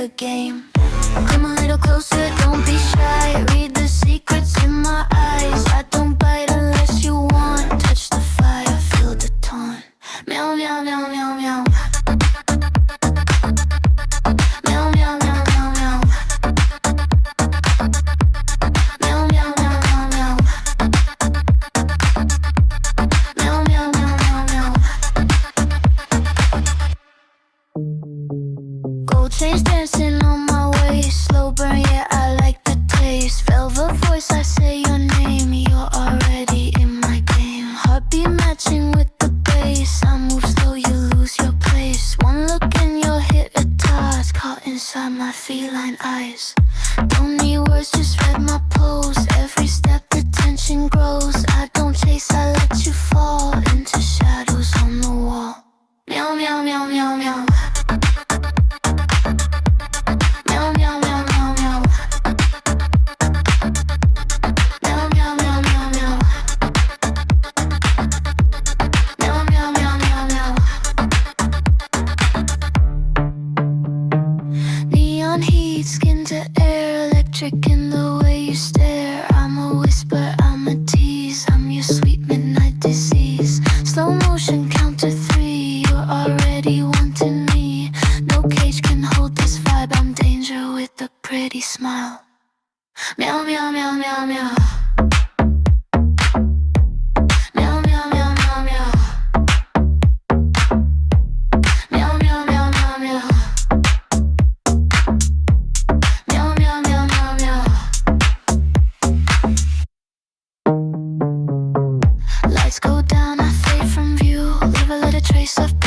the game. Come a little closer, don't be shy. Read the secrets in my eyes. I don't bite unless you want. Touch the fire, feel the taunt. Meow, meow, meow, meow, meow. Meow, meow, meow, meow, meow. Meow, meow, meow, meow, meow. Meow, meow, meow, meow, meow. Gold chains dancing on my waist. Slow burn, yeah, I like the taste. Velvet voice, I say your name. You're already in my game. Heartbeat matching with the bass. I move slow, you lose your place. One look and you'll hit a toss. Caught inside my feline eyes. Don't need words, just read my pose. Every step the tension grows. I don't chase, I let you fall into shadows on the wall. Meow, meow, meow, meow, meow. Meow, meow, meow, meow, meow. Meow, meow, meow, meow, meow. Meow, meow, meow, meow, meow. Neon heat, skin to air, electric in the way you stare. I'm a whisper, I'm a tease, I'm your sweet midnight disease. Slow motion, count to 3, you're already wanting me. No cage can hold this vibe, I'm danger with a pretty smile. Meow, meow, meow, meow, meow. Meow, meow, meow, meow, meow. Meow, meow, meow, meow, meow. Meow, meow, meow, meow, meow. Lights go down, I fade from view. Leave a little trace of